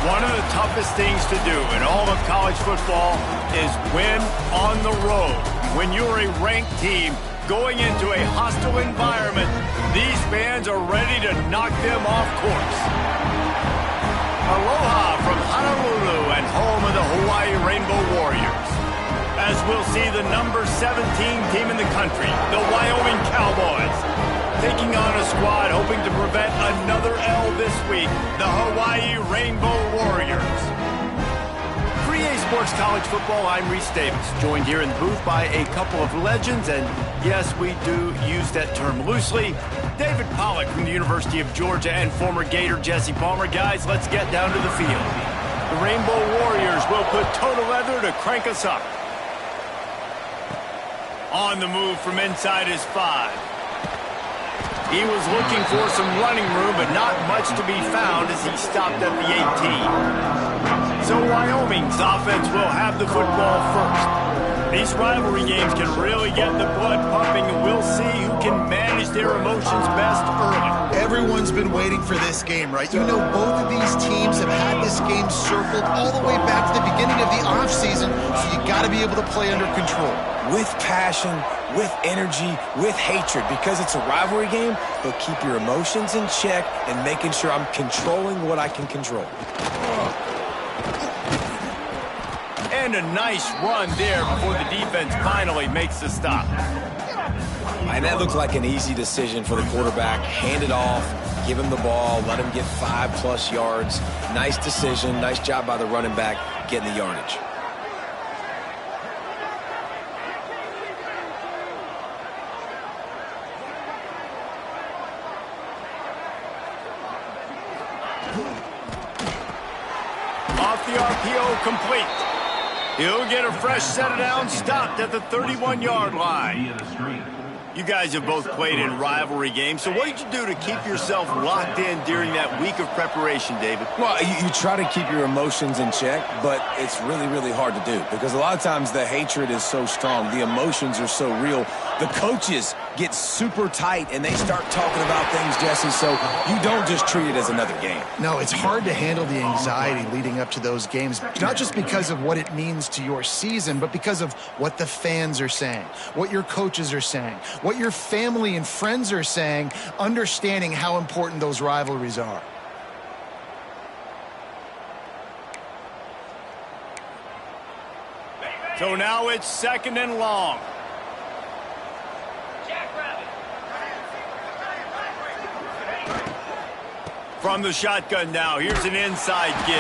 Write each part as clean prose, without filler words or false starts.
One of the toughest things to do in all of college football is win on the road. When you're a ranked team going into a hostile environment, these fans are ready to knock them off course. Aloha from Honolulu and home of the Hawaii Rainbow Warriors. As we'll see the number 17 team in the country, the Wyoming Cowboys, taking on a squad hoping to prevent another L this week, the Hawaii Rainbow Warriors. 3A Sports College Football, I'm Reese Davis, joined here in the booth by a couple of legends, and yes, we do use that term loosely. David Pollack from the University of Georgia and former Gator Jesse Palmer. Guys, let's get down to the field. The Rainbow Warriors will put total leather to crank us up. On the move from inside his 5. He was looking for some running room, but not much to be found as he stopped at the 18. So Wyoming's offense will have the football first. These rivalry games can really get the blood pumping, and we'll see who can manage their emotions best early. Everyone's been waiting for this game, right? You know, both of these teams have had this game circled all the way back to the beginning of the offseason, so you got to be able to play under control. With passion, with energy, with hatred, because it's a rivalry game, but keep your emotions in check and making sure I'm controlling what I can control. And a nice run there before the defense finally makes the stop. And that looked like an easy decision for the quarterback. Hand it off, give him the ball, let him get 5+ yards. Nice decision, nice job by the running back getting the yardage. Off the RPO, complete. He'll get a fresh set of downs, stopped at the 31-yard line. You guys have both played in rivalry games, so what did you do to keep yourself locked in during that week of preparation, David? Well, you try to keep your emotions in check, but it's really, really hard to do because a lot of times the hatred is so strong, the emotions are so real. The coaches get super tight and they start talking about things, Jesse, so you don't just treat it as another game. No, it's hard to handle the anxiety leading up to those games, not just because of what it means to your season, but because of what the fans are saying, what your coaches are saying, what your family and friends are saying, understanding how important those rivalries are. So now it's 2nd and long. From the shotgun now, here's an inside give.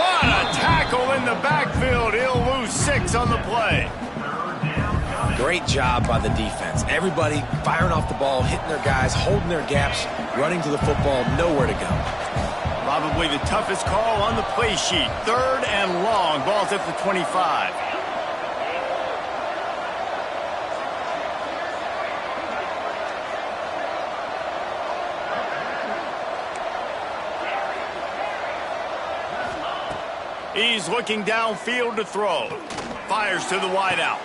What a tackle in the backfield. He'll lose 6 on the play. Great job by the defense. Everybody firing off the ball, hitting their guys, holding their gaps, running to the football, nowhere to go. Probably the toughest call on the play sheet. 3rd and long. Ball's at the 25. He's looking downfield to throw. Fires to the wideout.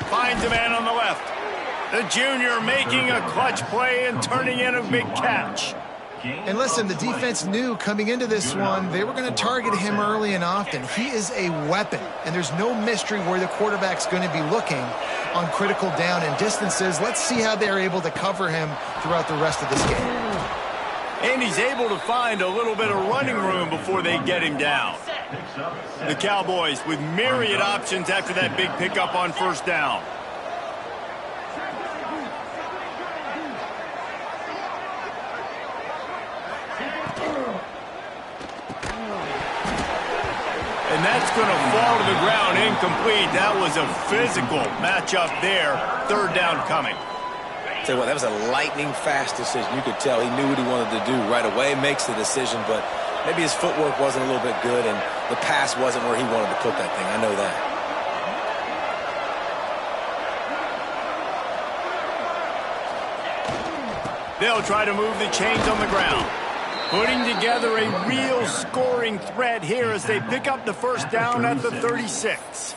Finds a man on the left. The junior making a clutch play and turning in a big catch. And listen, the defense knew coming into this one, they were going to target him early and often. He is a weapon, and there's no mystery where the quarterback's going to be looking on critical down and distances. Let's see how they're able to cover him throughout the rest of this game. And he's able to find a little bit of running room before they get him down. The Cowboys with myriad options after that big pickup on 1st down. And that's going to fall to the ground incomplete. That was a physical matchup there. 3rd down coming. Tell you what, that was a lightning-fast decision. You could tell he knew what he wanted to do right away, makes the decision, but maybe his footwork wasn't a little bit good and the pass wasn't where he wanted to put that thing. I know that. They'll try to move the chains on the ground. Putting together a real scoring threat here as they pick up the 1st down at the 36.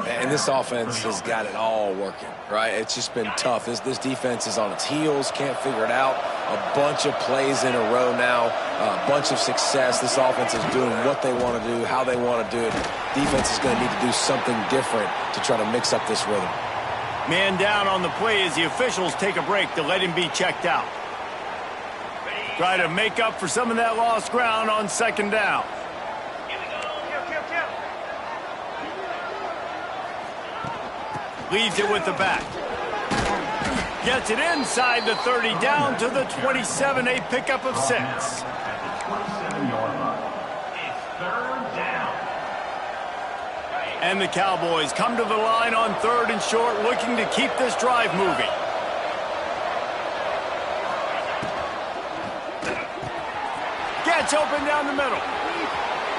And this offense has got it all working, right? It's just been tough. This defense is on its heels, can't figure it out. A bunch of plays in a row now, a bunch of success. This offense is doing what they want to do, how they want to do it. Defense is going to need to do something different to try to mix up this rhythm. Man down on the play as the officials take a break to let him be checked out. Try to make up for some of that lost ground on second down. Leaves it with the back. Gets it inside the 30, down to the 27, a pickup of 6. And the Cowboys come to the line on 3rd and short, looking to keep this drive moving. Gets open down the middle.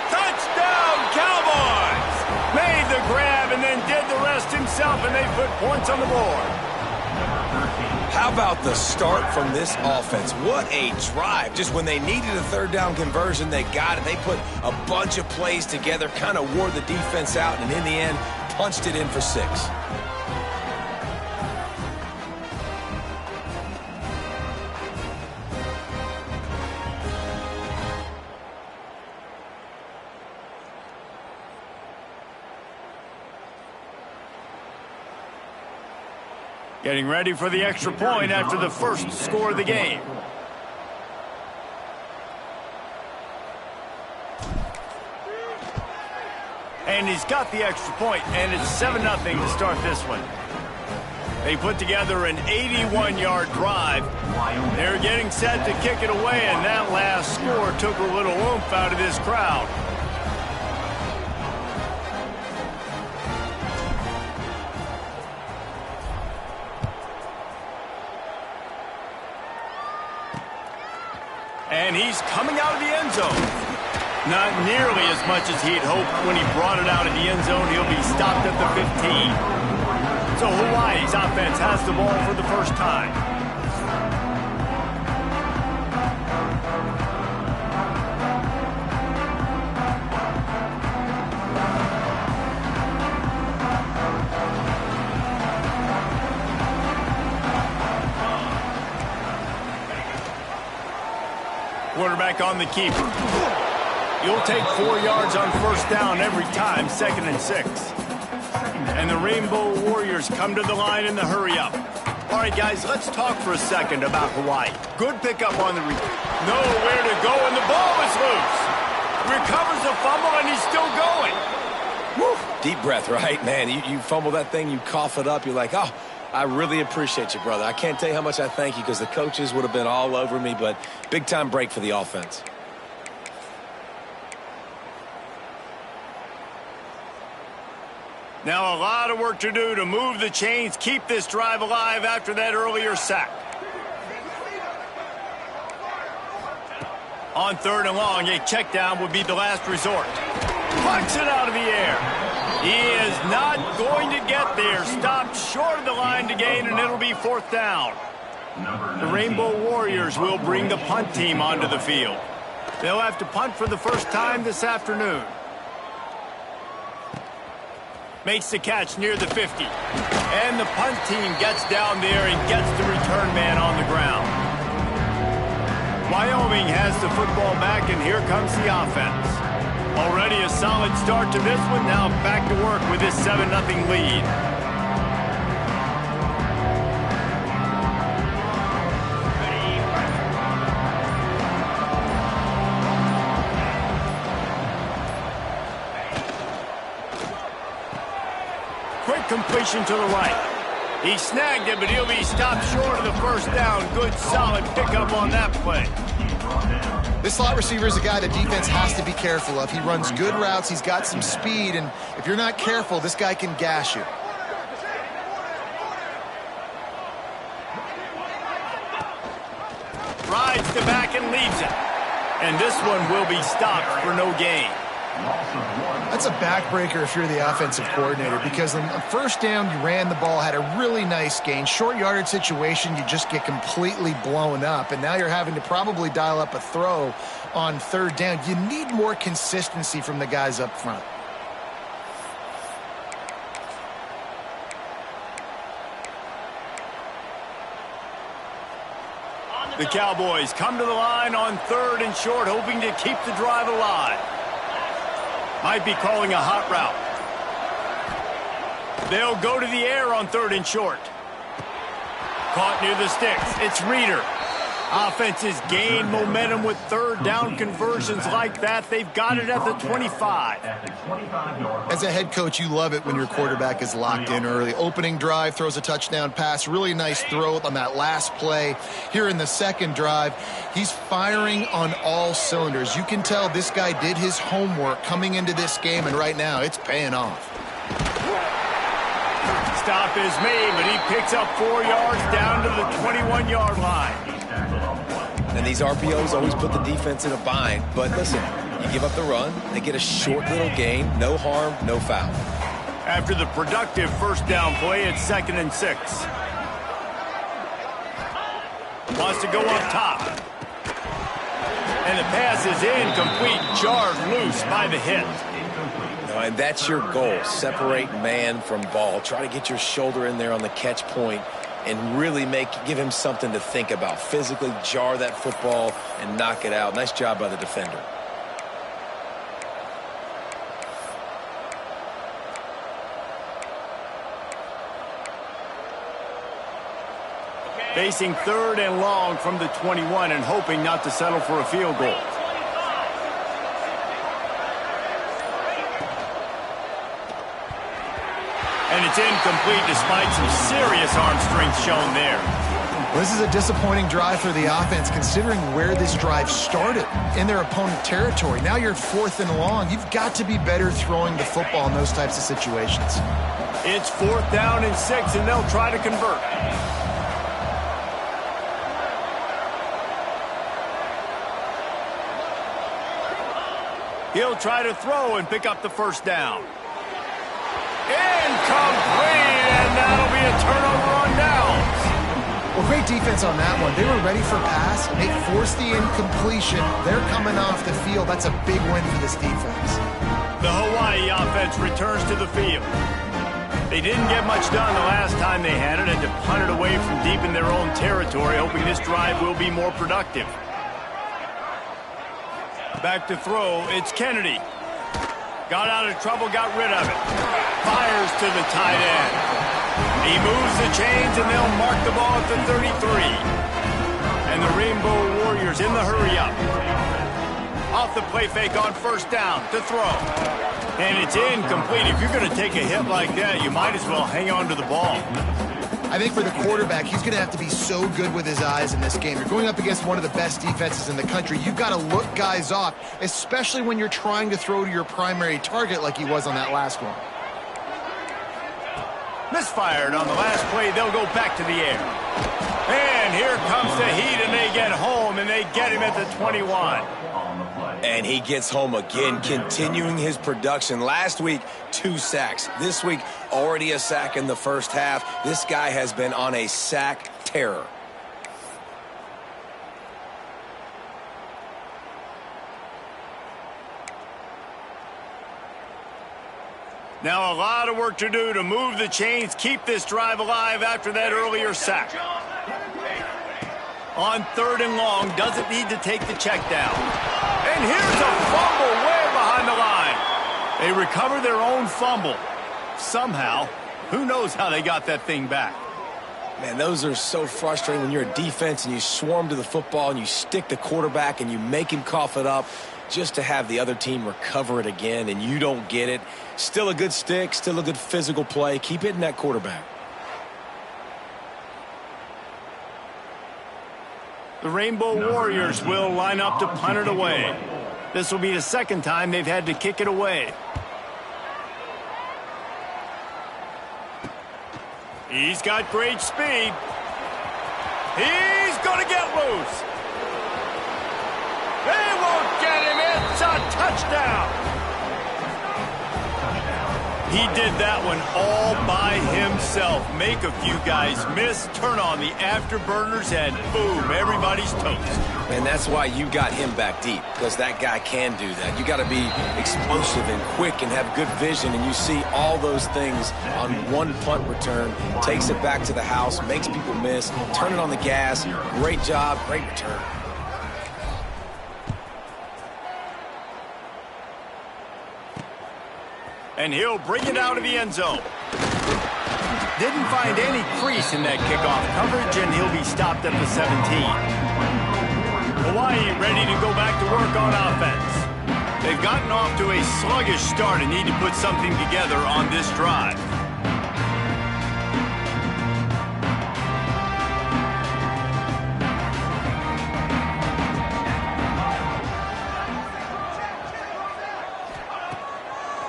Touchdown, Cowboys! Made the grab and then did the rest himself, and they put points on the board. How about the start from this offense? What a drive. Just when they needed a 3rd down conversion, they got it. They put a bunch of plays together, kind of wore the defense out, and in the end, punched it in for 6. Getting ready for the extra point after the first score of the game. And he's got the extra point, and it's 7-0 to start this one. They put together an 81-yard drive. They're getting set to kick it away, and that last score took a little oomph out of this crowd. And he's coming out of the end zone. Not nearly as much as he'd hoped when he brought it out of the end zone. He'll be stopped at the 15. So Hawaii's offense has the ball for the first time. Quarterback on the keeper. You'll take 4 yards on first down every time, 2nd and 6. And the Rainbow Warriors come to the line in the hurry-up. All right, guys, let's talk for a second about Hawaii. Good pickup on the nowhere to go, and the ball is loose. Recovers the fumble, and he's still going. Woo. Deep breath, right? Man, you fumble that thing, you cough it up, you're like, oh, I really appreciate you, brother. I can't tell you how much I thank you because the coaches would have been all over me, but big-time break for the offense. Now a lot of work to do to move the chains, keep this drive alive after that earlier sack. On 3rd and long, a check down would be the last resort. Punts it out of the air. He is not going to get there. Stopped short of the line to gain, and it'll be 4th down. The Rainbow Warriors will bring the punt team onto the field. They'll have to punt for the first time this afternoon. Makes the catch near the 50. And the punt team gets down there and gets the return man on the ground. Wyoming has the football back, and here comes the offense. Already a solid start to this one. Now back to work with this 7-0 lead. Quick completion to the right. He snagged it, but he'll be stopped short of the first down. Good, solid pickup on that play. This slot receiver is a guy the defense has to be careful of. He runs good routes. He's got some speed, and if you're not careful, this guy can gash you. Rides the back and leaves it. And this one will be stopped for no gain. That's a backbreaker if you're the offensive coordinator, because on first down, you ran the ball, had a really nice gain. Short yardage situation, you just get completely blown up, and now you're having to probably dial up a throw on 3rd down. You need more consistency from the guys up front. The Cowboys come to the line on 3rd and short, hoping to keep the drive alive. Might be calling a hot route. They'll go to the air on 3rd and short. Caught near the sticks. It's Reeder. Offenses gain momentum with 3rd down conversions like that. They've got it at the 25. As a head coach, you love it when your quarterback is locked in early. Opening drive, throws a touchdown pass. Really nice throw on that last play. Here in the second drive, he's firing on all cylinders. You can tell this guy did his homework coming into this game, and right now it's paying off. Stop is made, but he picks up 4 yards down to the 21-yard line. And these RPOs always put the defense in a bind. But listen, you give up the run, they get a short little gain, no harm, no foul. After the productive first down play, it's 2nd and 6. Wants to go up top. And the pass is incomplete, jarred loose by the hit. And that's your goal, separate man from ball. Try to get your shoulder in there on the catch point and really give him something to think about. Physically jar that football and knock it out. Nice job by the defender. Facing 3rd and long from the 21 and hoping not to settle for a field goal. And it's incomplete despite some serious arm strength shown there. Well, this is a disappointing drive for the offense considering where this drive started, in their opponent territory. Now you're 4th and long. You've got to be better throwing the football in those types of situations. It's 4th down and 6, and they'll try to convert. He'll try to throw and pick up the first down. Incomplete, and that'll be a turnover on downs. Well, great defense on that one. They were ready for pass, and they forced the incompletion. They're coming off the field. That's a big win for this defense. The Hawaii offense returns to the field. They didn't get much done the last time they had it, and to punt it away from deep in their own territory, hoping this drive will be more productive. Back to throw, it's Kennedy. Got out of trouble, got rid of it. Fires to the tight end. He moves the chains, and they'll mark the ball at the 33. And the Rainbow Warriors in the hurry-up. Off the play fake on first down to throw. And it's incomplete. If you're going to take a hit like that, you might as well hang on to the ball. I think for the quarterback, he's going to have to be so good with his eyes in this game. You're going up against one of the best defenses in the country. You've got to look guys off, especially when you're trying to throw to your primary target like he was on that last one. Misfired on the last play. They'll go back to the air. And here comes the heat, and they get home, and they get him at the 21. And he gets home again, continuing his production. Last week, 2 sacks. This week, already a sack in the first half. This guy has been on a sack terror. Now a lot of work to do to move the chains, keep this drive alive after that earlier sack. On 3rd and long, doesn't need to take the check down. And here's a fumble way behind the line. They recover their own fumble. Somehow, who knows how they got that thing back. Man, those are so frustrating when you're a defense and you swarm to the football and you stick the quarterback and you make him cough it up just to have the other team recover it again and you don't get it. Still a good stick, still a good physical play. Keep hitting that quarterback. The Rainbow Warriors will line up to punt it away. This will be the second time they've had to kick it away. He's got great speed. He's going to get loose. They won't get him. It's a touchdown. He did that one all by himself. Make a few guys miss, turn on the afterburners, and boom, everybody's toast. And that's why you got him back deep, because that guy can do that. You got to be explosive and quick and have good vision, and you see all those things on one punt return. Takes it back to the house, makes people miss, turning on the gas. Great job, great return. And he'll bring it out of the end zone. Didn't find any crease in that kickoff coverage, and he'll be stopped at the 17. Hawaii ready to go back to work on offense. They've gotten off to a sluggish start and need to put something together on this drive.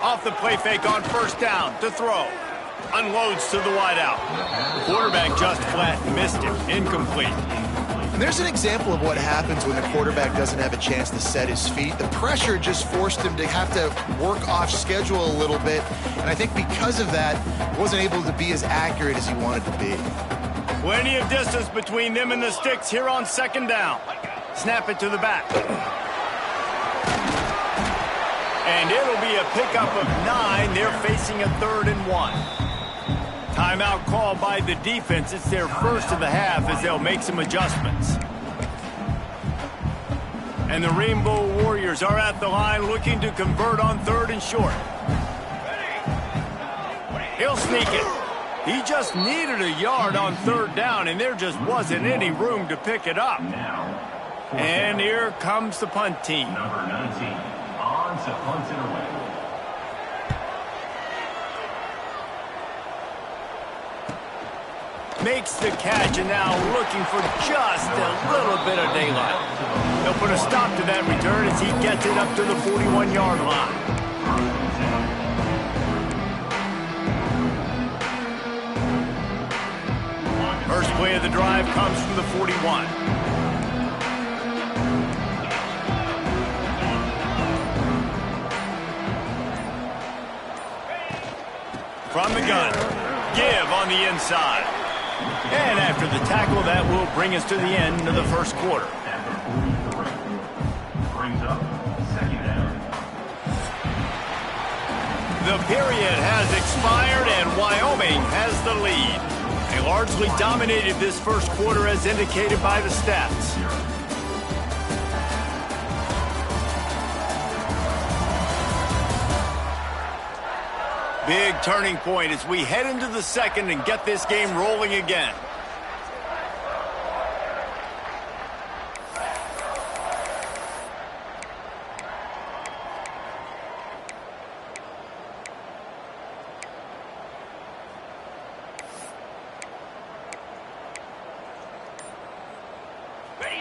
Off the play fake on first down to throw. Unloads to the wideout. The quarterback just flat missed him. Incomplete. And there's an example of what happens when the quarterback doesn't have a chance to set his feet. The pressure just forced him to have to work off schedule a little bit. And I think because of that, wasn't able to be as accurate as he wanted to be. Plenty of distance between them and the sticks here on second down. Snap it to the back. And it'll be a pickup of 9. They're facing a 3rd and 1. Timeout called by the defense. It's their first of the half as they'll make some adjustments. And the Rainbow Warriors are at the line looking to convert on 3rd and short. He'll sneak it. He just needed a yard on 3rd down, and there just wasn't any room to pick it up. And here comes the punt team. Number 19. To punt it away. Makes the catch and now looking for just a little bit of daylight. They'll put a stop to that return as he gets it up to the 41-yard line. First play of the drive comes from the 41. From the gun, give on the inside. And after the tackle, that will bring us to the end of the first quarter. Brings up second down. The period has expired, and Wyoming has the lead. They largely dominated this first quarter as indicated by the stats. Big turning point as we head into the second and get this game rolling again.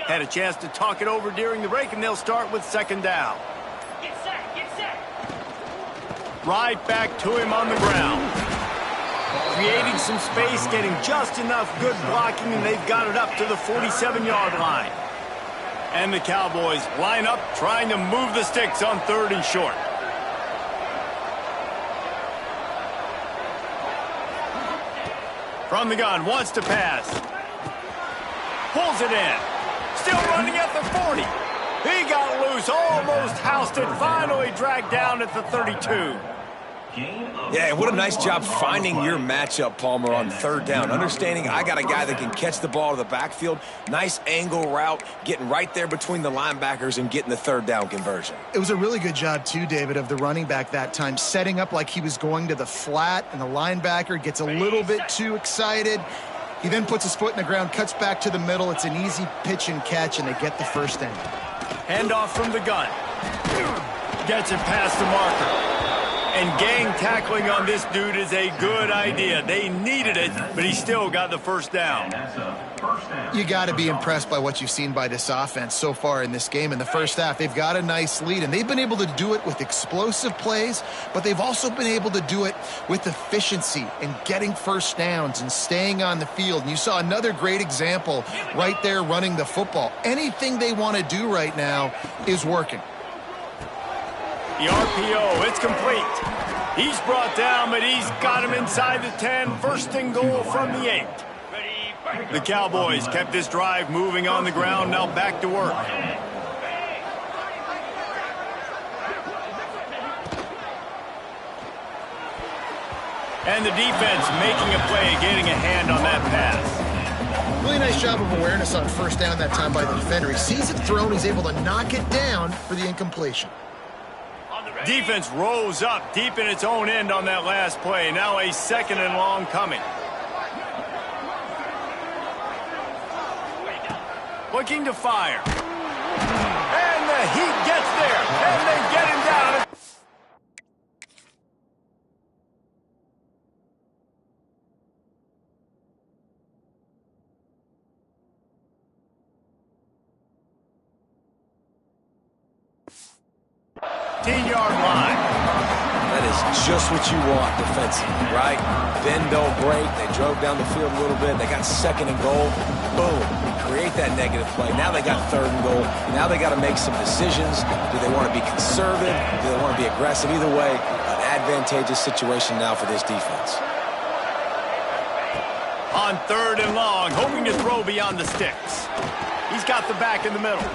Had a chance to talk it over during the break, and they'll start with second down. Get set, get set. Right back to him on the ground. Creating some space, getting just enough good blocking, and they've got it up to the 47-yard line. And the Cowboys line up, trying to move the sticks on 3rd and short. From the gun, wants to pass. Pulls it in. Still running at the 40. He got loose, almost housed it, finally dragged down at the 32. Yeah, what a nice job finding your matchup, Palmer, on 3rd down. Understanding I got a guy that can catch the ball to the backfield. Nice angle route, getting right there between the linebackers and getting the 3rd down conversion. It was a really good job, too, David, of the running back that time, setting up like he was going to the flat, and the linebacker gets a little bit too excited. He then puts his foot in the ground, cuts back to the middle. It's an easy pitch and catch, and they get the first down. Handoff from the gun. Gets it past the marker. And gang tackling on this dude is a good idea. They needed it, but he still got the first down. You got to be impressed by what you've seen by this offense so far in this game. In the first half, they've got a nice lead, and they've been able to do it with explosive plays, but they've also been able to do it with efficiency and getting first downs and staying on the field. And you saw another great example right there running the football. Anything they want to do right now is working. The RPO, it's complete. He's brought down, but he's got him inside the 10. First and goal from the 8. The Cowboys kept this drive moving on the ground. Now back to work. And the defense making a play, getting a hand on that pass. Really nice job of awareness on first down that time by the defender. He sees it thrown. He's able to knock it down for the incompletion. Defense rose up deep in its own end on that last play. Now a second and long coming. Looking to fire. And the Heat gets there. And they get him down. 10-yard line. That is just what you want defensively, right? Bend, don't break. They drove down the field a little bit. They got second and goal. Boom. Create that negative play. Now they got third and goal. Now they got to make some decisions. Do they want to be conservative? Do they want to be aggressive? Either way, an advantageous situation now for this defense. On third and long, hoping to throw beyond the sticks. He's got the back in the middle.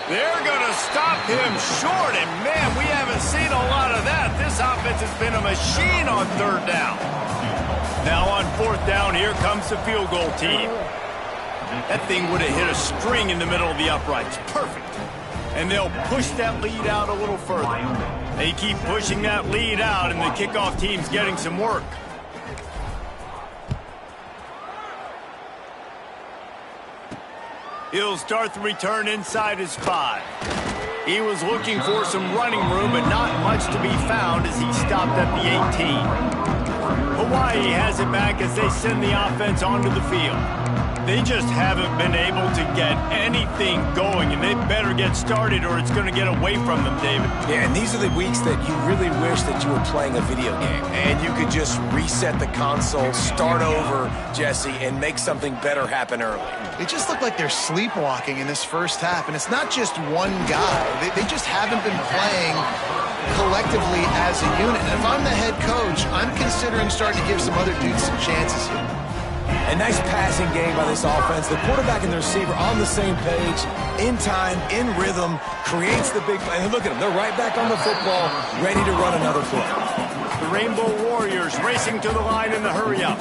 They're going to stop him short, and man, we haven't seen a lot of that. This offense has been a machine on third down. Now on fourth down, here comes the field goal team. That thing would have hit a string in the middle of the uprights. Perfect. And they'll push that lead out a little further. They keep pushing that lead out, and the kickoff team's getting some work. He'll start the return inside his 5. He was looking for some running room, but not much to be found as he stopped at the 18. Hawaii has it back as they send the offense onto the field. They just haven't been able to get anything going, and they better get started or it's going to get away from them, David. Yeah, and these are the weeks that you really wish that you were playing a video game and you could just reset the console, start over, Jesse, and make something better happen early. They just look like they're sleepwalking in this first half, and it's not just one guy. They just haven't been playing collectively as a unit. And if I'm the head coach, I'm considering starting to give some other dudes some chances here. A nice passing game by this offense. The quarterback and the receiver on the same page, in time, in rhythm, creates the big play. And look at them. They're right back on the football, ready to run another play. The Rainbow Warriors racing to the line in the hurry-up.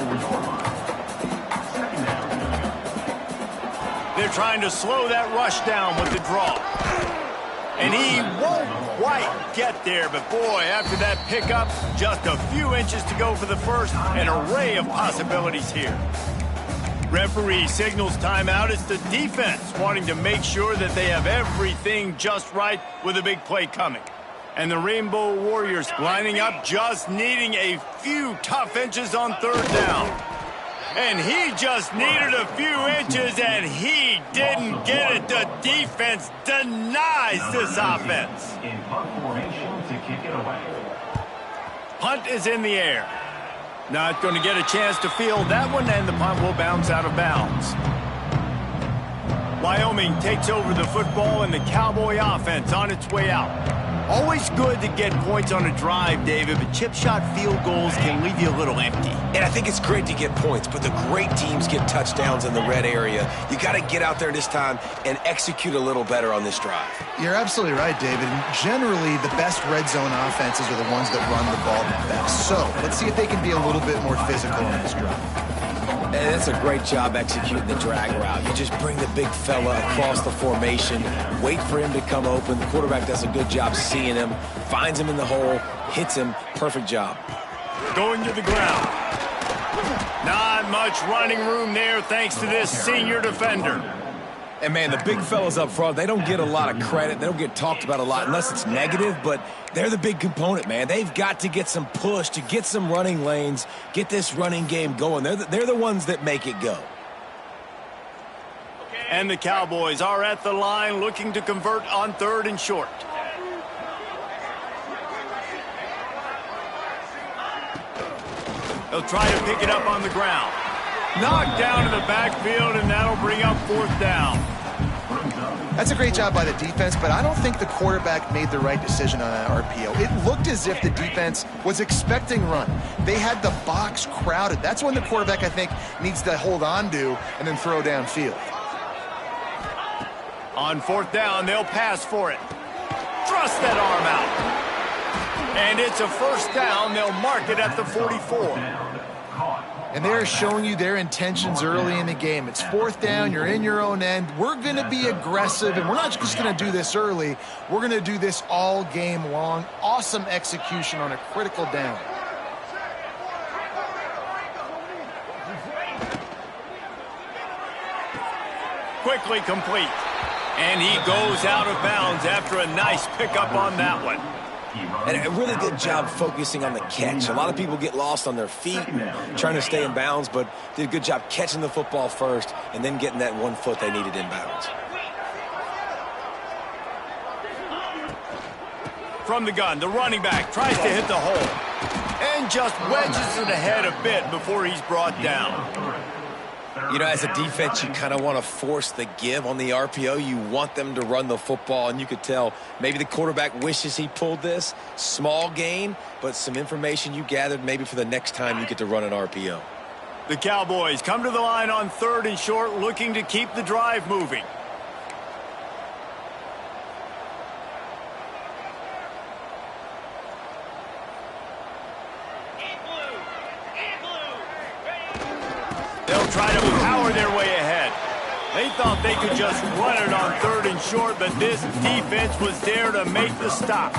They're trying to slow that rush down with the draw. And he won't quite get there, but boy, after that pickup, just a few inches to go for the first, an array of possibilities here. Referee signals timeout. It's the defense wanting to make sure that they have everything just right with a big play coming. And the Rainbow Warriors lining up, just needing a few tough inches on third down. And he just needed a few inches, and he didn't get it. The defense denies this offense. In punt formation to kick it away. Punt is in the air. Not going to get a chance to field that one, and the punt will bounce out of bounds. Wyoming takes over the football, and the Cowboy offense on its way out. Always good to get points on a drive, David, but chip shot field goals can leave you a little empty. And I think it's great to get points, but the great teams get touchdowns in the red area. You got to get out there this time and execute a little better on this drive. You're absolutely right, David. Generally, the best red zone offenses are the ones that run the ball the best. So let's see if they can be a little bit more physical on this drive. And that's a great job executing the drag route. You just bring the big fella across the formation, wait for him to come open. The quarterback does a good job seeing him, finds him in the hole, hits him. Perfect job. Going to the ground. Not much running room there thanks to this senior defender. And, man, the big fellas up front, they don't get a lot of credit. They don't get talked about a lot unless it's negative, but they're the big component, man. They've got to get some push, to get some running lanes, get this running game going. They're the ones that make it go. And the Cowboys are at the line looking to convert on third and short. They'll try to pick it up on the ground. Knocked down to the backfield, and that'll bring up fourth down. That's a great job by the defense, but I don't think the quarterback made the right decision on that RPO. It looked as if the defense was expecting run. They had the box crowded. That's when the quarterback, I think, needs to hold on to and then throw downfield. On fourth down, they'll pass for it. Thrust that arm out. And it's a first down. They'll mark it at the 44. And they're showing you their intentions early in the game. It's fourth down. You're in your own end. We're going to be aggressive, and we're not just going to do this early. We're going to do this all game long. Awesome execution on a critical down. Quickly complete. And he goes out of bounds after a nice pickup on that one. And a really good job focusing on the catch. A lot of people get lost on their feet trying to stay in bounds, but did a good job catching the football first and then getting that 1 foot they needed in bounds. From the gun, the running back tries to hit the hole and just wedges it ahead a bit before he's brought down. You know, as a defense, you kind of want to force the give on the RPO. You want them to run the football, and you could tell maybe the quarterback wishes he pulled this. Small gain, but some information you gathered maybe for the next time you get to run an RPO. The Cowboys come to the line on 3rd and short, looking to keep the drive moving. They'll try to power their way ahead. They thought they could just run it on 3rd and short, but this defense was there to make the stop.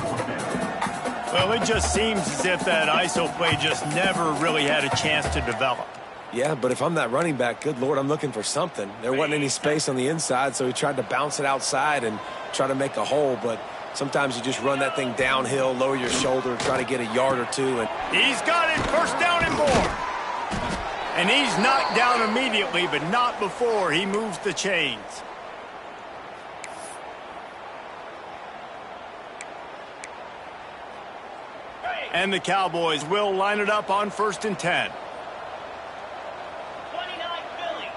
Well, it just seems as if that ISO play just never really had a chance to develop. Yeah, but if I'm that running back, good Lord, I'm looking for something. There wasn't any space on the inside, so he tried to bounce it outside and try to make a hole, but sometimes you just run that thing downhill, lower your shoulder, try to get a yard or two. And he's got it, first down and more. And he's knocked down immediately, but not before he moves the chains. And the Cowboys will line it up on 1st and 10. 29 Philly,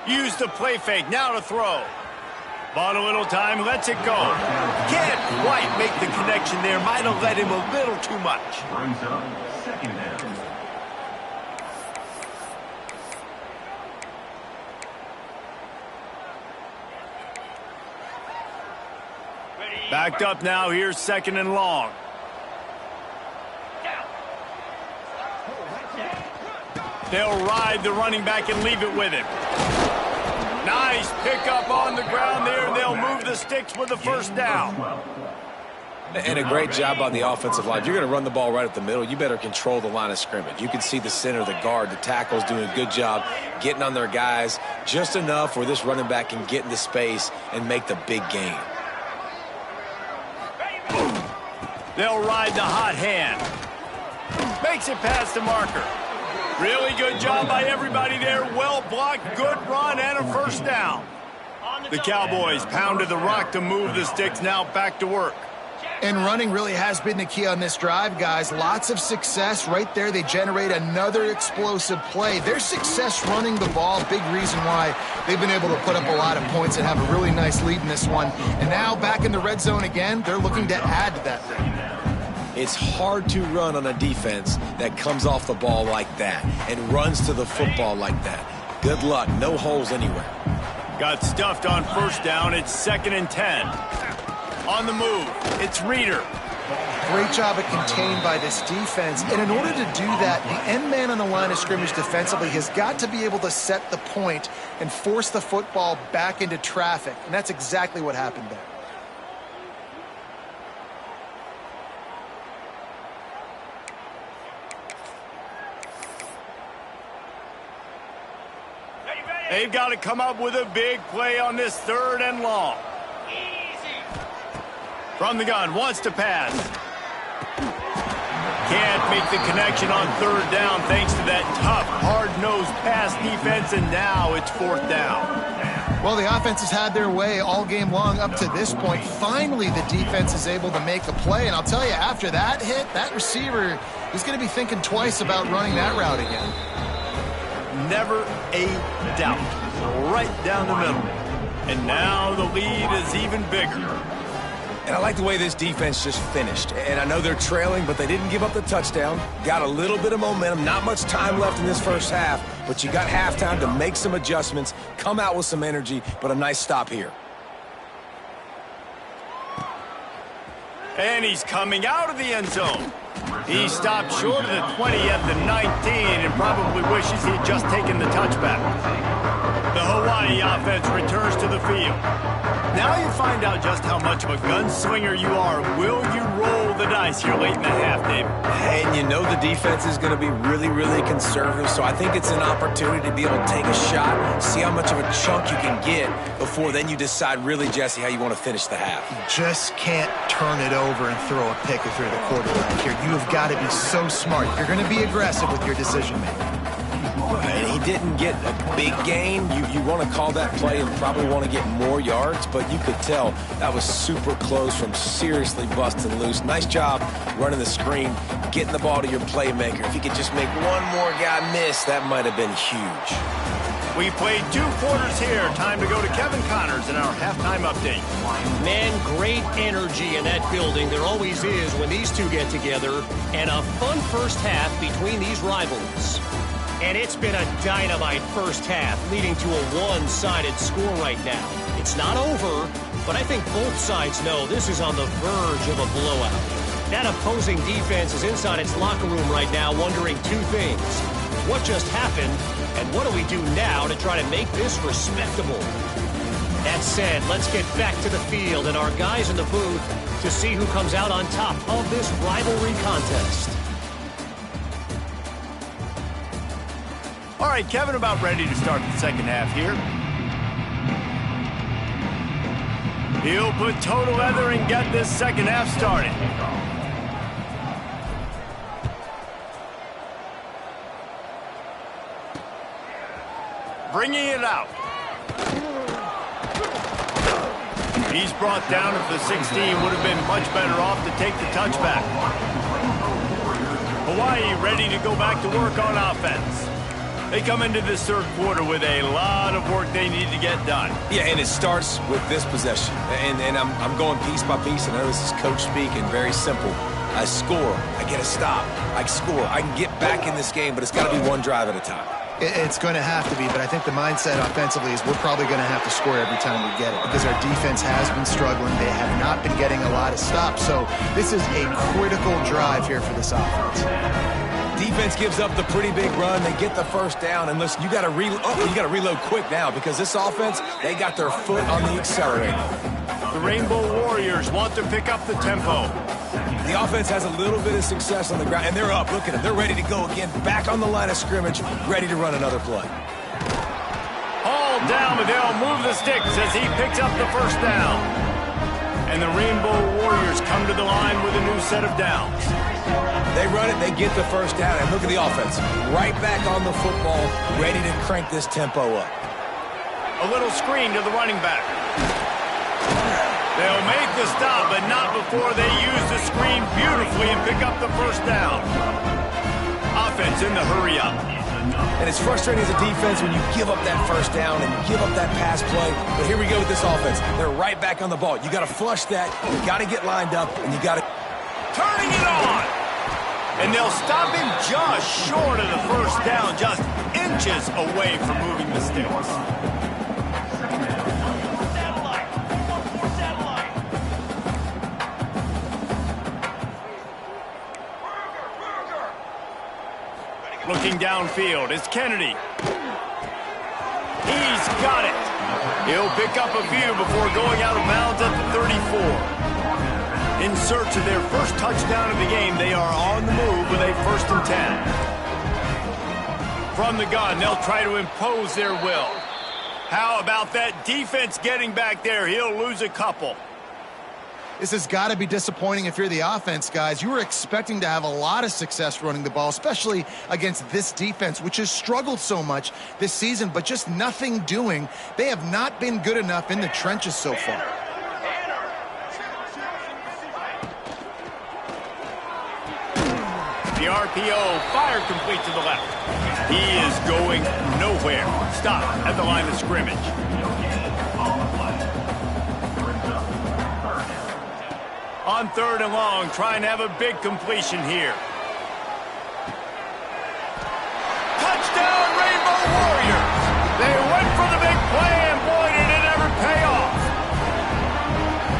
2-9. Use the play fake, now to throw. Bought a little time, lets it go. Can't quite make the connection there. Might have let him a little too much. Brings up 2nd down. Backed up now, here's 2nd and long. They'll ride the running back and leave it with him. Nice pickup on the ground there, and they'll move the sticks with the first down. And a great job by the offensive line. If you're going to run the ball right up the middle, you better control the line of scrimmage. You can see the center, the guard, the tackles doing a good job getting on their guys just enough where this running back can get into space and make the big gain. They'll ride the hot hand. Makes it past the marker. Really good job by everybody there. Well blocked, good run, and a first down. The Cowboys pounded the rock to move the sticks, now back to work. And running really has been the key on this drive, guys. Lots of success right there. They generate another explosive play. Their success running the ball, big reason why they've been able to put up a lot of points and have a really nice lead in this one. And now back in the red zone again, they're looking to add to that lead. It's hard to run on a defense that comes off the ball like that and runs to the football like that. Good luck. No holes anywhere. Got stuffed on first down. It's 2nd and 10. On the move, it's Reeder. Great job at contained by this defense. And in order to do that, the end man on the line of scrimmage defensively has got to be able to set the point and force the football back into traffic. And that's exactly what happened there. They've got to come up with a big play on this 3rd and long. From the gun, wants to pass. Can't make the connection on 3rd down thanks to that tough, hard-nosed pass defense, and now it's 4th down. Well, the offense has had their way all game long up to this point. Finally, the defense is able to make a play, and I'll tell you, after that hit, that receiver is going to be thinking twice about running that route again. Never a doubt. Right down the middle. And now the lead is even bigger. And I like the way this defense just finished. And I know they're trailing, but they didn't give up the touchdown. Got a little bit of momentum. Not much time left in this first half, but you got halftime to make some adjustments, come out with some energy, but a nice stop here. And he's coming out of the end zone. He stopped short of the 20 at the 19 and probably wishes he had just taken the touchback. The Hawaii offense returns to the field. Now you find out just how much of a gunslinger you are. Will you roll the dice here late in the half, Dave? And you know the defense is going to be really, really conservative, so I think it's an opportunity to be able to take a shot, see how much of a chunk you can get before then you decide really, Jesse, how you want to finish the half. You just can't turn it over and throw a pick if you're the quarterback here. You have got to be so smart. You're going to be aggressive with your decision-making. And he didn't get a big gain. You want to call that play and probably want to get more yards, but you could tell that was super close from seriously busting loose. Nice job running the screen, getting the ball to your playmaker. If he could just make one more guy miss, that might have been huge. We played 2 quarters here. Time to go to Kevin Connors in our halftime update. Man, great energy in that building. There always is when these two get together. And a fun first half between these rivals. And it's been a dynamite first half, leading to a one-sided score right now. It's not over, but I think both sides know this is on the verge of a blowout. That opposing defense is inside its locker room right now wondering 2 things. What just happened, and what do we do now to try to make this respectable? That said, let's get back to the field and our guys in the booth to see who comes out on top of this rivalry contest. All right, Kevin, about ready to start the second half here. He'll put total leather and get this second half started. Bringing it out. He's brought down at the 16. Would have been much better off to take the touchback. Hawaii ready to go back to work on offense. They come into this third quarter with a lot of work they need to get done. Yeah, and it starts with this possession. And I'm going piece by piece, and I know this is coach speak and very simple. I score, I get a stop, I score. I can get back in this game, but it's got to be one drive at a time. It's going to have to be, but I think the mindset offensively is we're probably going to have to score every time we get it because our defense has been struggling. They have not been getting a lot of stops, so this is a critical drive here for this offense. Defense gives up the pretty big run. They get the first down, and listen, you got to reload quick now because this offense, they got their foot on the accelerator. The Rainbow Warriors want to pick up the tempo. The offense has a little bit of success on the ground, and they're up. Look at them. They're ready to go again, back on the line of scrimmage, ready to run another play. Hauled down, but they'll move the sticks as he picks up the first down. And the Rainbow Warriors come to the line with a new set of downs. They run it, they get the first down, and look at the offense. Right back on the football, ready to crank this tempo up. A little screen to the running back. They'll make the stop, but not before they use the screen beautifully and pick up the first down. Offense in the hurry up. And it's frustrating as a defense when you give up that first down and you give up that pass play. But here we go with this offense. They're right back on the ball. You got to flush that. You got to get lined up, and you got to... Turning it on! And they'll stop him just short of the first down, just inches away from moving the sticks. Looking downfield, it's Kennedy. He's got it. He'll pick up a few before going out of bounds at the 34. In search of their first touchdown of the game, they are on the move with a 1st and 10. From the gun, they'll try to impose their will. How about that defense getting back there? He'll lose a couple. This has got to be disappointing if you're the offense, guys. You were expecting to have a lot of success running the ball, especially against this defense, which has struggled so much this season, but just nothing doing. They have not been good enough in the trenches so far. The RPO, fire complete to the left. He is going nowhere. Stop at the line of scrimmage. On 3rd and long, trying to have a big completion here. Touchdown, Rainbow Warriors! They went for the big play, and boy, did it ever pay off.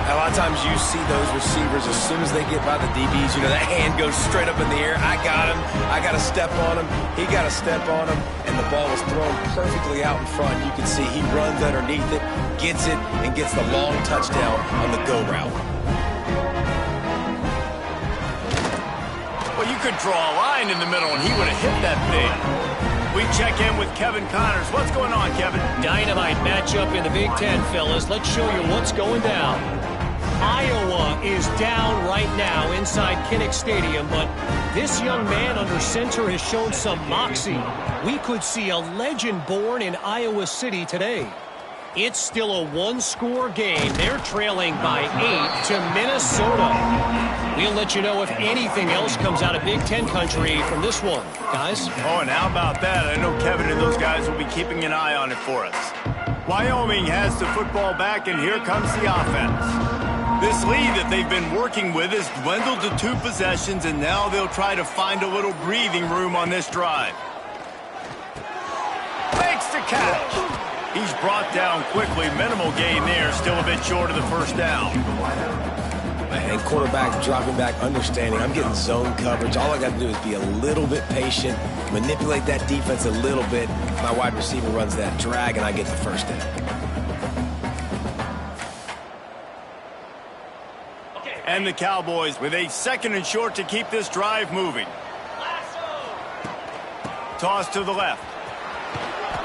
A lot of times you see those receivers, as soon as they get by the DBs, you know, that hand goes straight up in the air. I got him. I got to step on him. He got to step on him. And the ball was thrown perfectly out in front. You can see he runs underneath it, gets it, and gets the long touchdown on the go route. Well, you could draw a line in the middle, and he would have hit that thing. We check in with Kevin Connors. What's going on, Kevin? Dynamite matchup in the Big Ten, fellas. Let's show you what's going down. Iowa is down right now inside Kinnick Stadium, but this young man under center has shown some moxie. We could see a legend born in Iowa City today. It's still a one-score game. They're trailing by 8 to Minnesota. We'll let you know if anything else comes out of Big Ten country from this one, guys. Oh, and how about that? I know Kevin and those guys will be keeping an eye on it for us. Wyoming has the football back, and here comes the offense. This lead that they've been working with has dwindled to 2 possessions, and now they'll try to find a little breathing room on this drive. Makes the catch. He's brought down quickly. Minimal gain there. Still a bit short of the first down. And quarterback dropping back, understanding I'm getting zone coverage. All I got to do is be a little bit patient, manipulate that defense a little bit. My wide receiver runs that drag, and I get the first down. And the Cowboys with a 2nd and short to keep this drive moving. Toss to the left.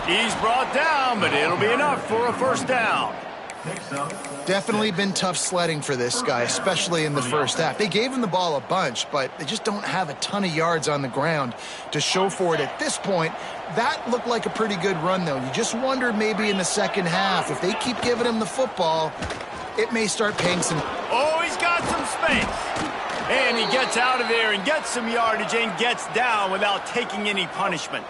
He's brought down, but it'll be enough for a first down. Definitely been tough sledding for this guy, especially in the first half. They gave him the ball a bunch, but they just don't have a ton of yards on the ground to show for it at this point. That looked like a pretty good run, though. You just wonder maybe in the second half, if they keep giving him the football, it may start paying some. Oh, he's got some space. And he gets out of there and gets some yardage and gets down without taking any punishment.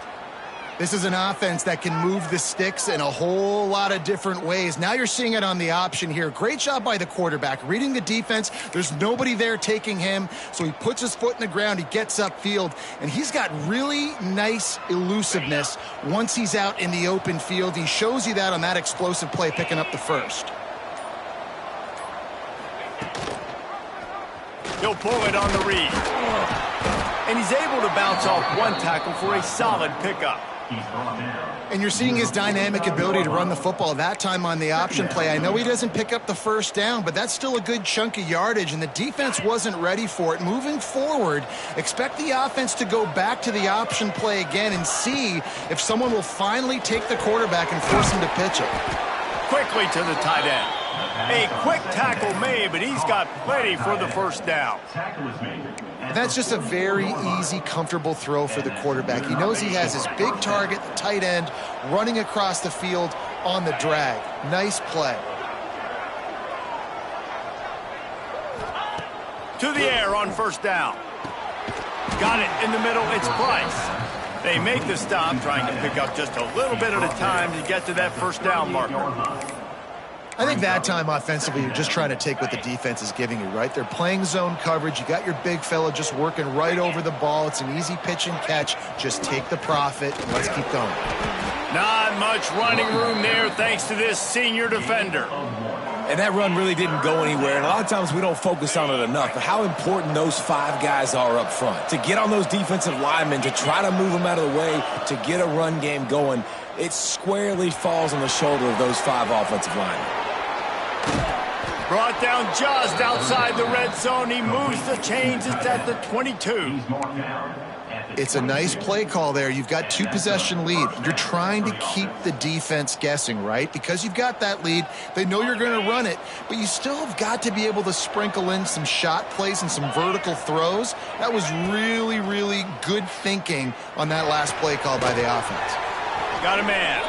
This is an offense that can move the sticks in a whole lot of different ways. Now you're seeing it on the option here. Great job by the quarterback. Reading the defense, there's nobody there taking him, so he puts his foot in the ground, he gets upfield, and he's got really nice elusiveness once he's out in the open field. He shows you that on that explosive play, picking up the first. He'll pull it on the read. And he's able to bounce off one tackle for a solid pickup. And you're seeing his dynamic ability to run the football that time on the option play. I know he doesn't pick up the first down, but that's still a good chunk of yardage, and the defense wasn't ready for it. Moving forward, expect the offense to go back to the option play again and see if someone will finally take the quarterback and force him to pitch it. Quickly to the tight end. A quick tackle made, but he's got plenty for the first down. That's just a very easy, comfortable throw for the quarterback. He knows he has his big target, the tight end, running across the field on the drag. Nice play. To the air on first down. Got it in the middle. It's Price. They make the stop, trying to pick up just a little bit at a time to get to that first down marker. I think that time offensively, you're just trying to take what the defense is giving you, right? They're playing zone coverage. You got your big fella just working right over the ball. It's an easy pitch and catch. Just take the profit and let's keep going. Not much running room there thanks to this senior defender. And that run really didn't go anywhere. And a lot of times we don't focus on it enough. But how important those 5 guys are up front. To get on those defensive linemen, to try to move them out of the way, to get a run game going, it squarely falls on the shoulder of those 5 offensive linemen. Brought down just outside the red zone. He moves the chains. It's at the 22. It's a nice play call there. You've got 2-possession lead. You're trying to keep the defense guessing, right? Because you've got that lead. They know you're going to run it, but you still have got to be able to sprinkle in some shot plays and some vertical throws. That was really, really good thinking on that last play call by the offense. Got a man.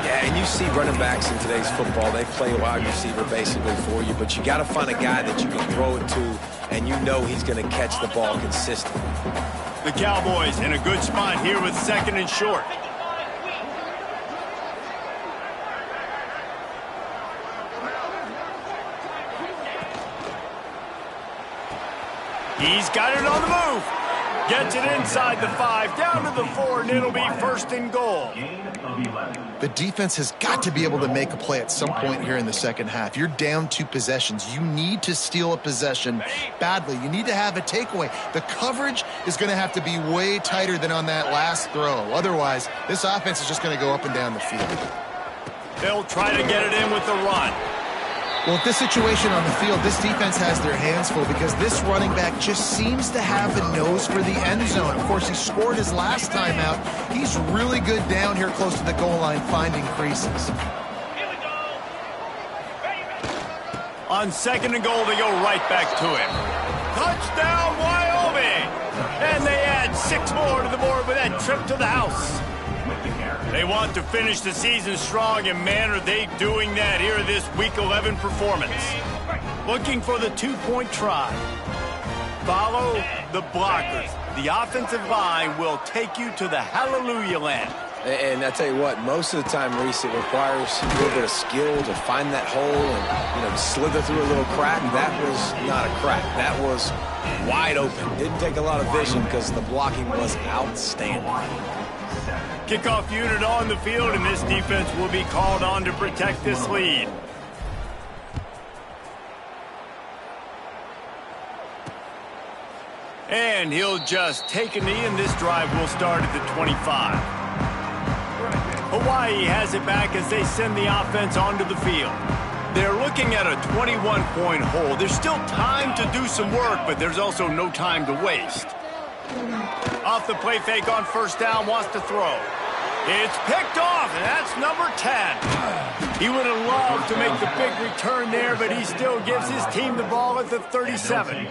Yeah, and you see running backs in today's football, they play a wide receiver basically for you, but you got to find a guy that you can throw it to, and you know he's going to catch the ball consistently. The Cowboys in a good spot here with 2nd and short. He's got it on the move. Gets it inside the 5, down to the 4, and it'll be 1st and goal. The defense has got to be able to make a play at some point here in the second half. You're down 2 possessions. You need to steal a possession badly. You need to have a takeaway. The coverage is going to have to be way tighter than on that last throw. Otherwise, this offense is just going to go up and down the field. They'll try to get it in with the run. Well, at this situation on the field, this defense has their hands full because this running back just seems to have a nose for the end zone. Of course, he scored his last time out. He's really good down here close to the goal line finding creases. On 2nd and goal, they go right back to him. Touchdown, Wyoming! And they add 6 more to the board with that trip to the house. They want to finish the season strong, and man, are they doing that here in this Week 11 performance. Looking for the 2-point try. Follow the blockers. The offensive line will take you to the hallelujah land. And I tell you what, most of the time, Reese, it requires a little bit of skill to find that hole and, slither through a little crack. That was not a crack. That was wide open. Didn't take a lot of vision because the blocking was outstanding. Kickoff unit on the field, and this defense will be called on to protect this lead. And he'll just take a knee, and this drive will start at the 25. Hawaii has it back as they send the offense onto the field. They're looking at a 21-point hole. There's still time to do some work, but there's also no time to waste. Off the play fake on 1st down, wants to throw. It's picked off, and that's number 10. He would have loved to make the big return there, but he still gives his team the ball at the 37.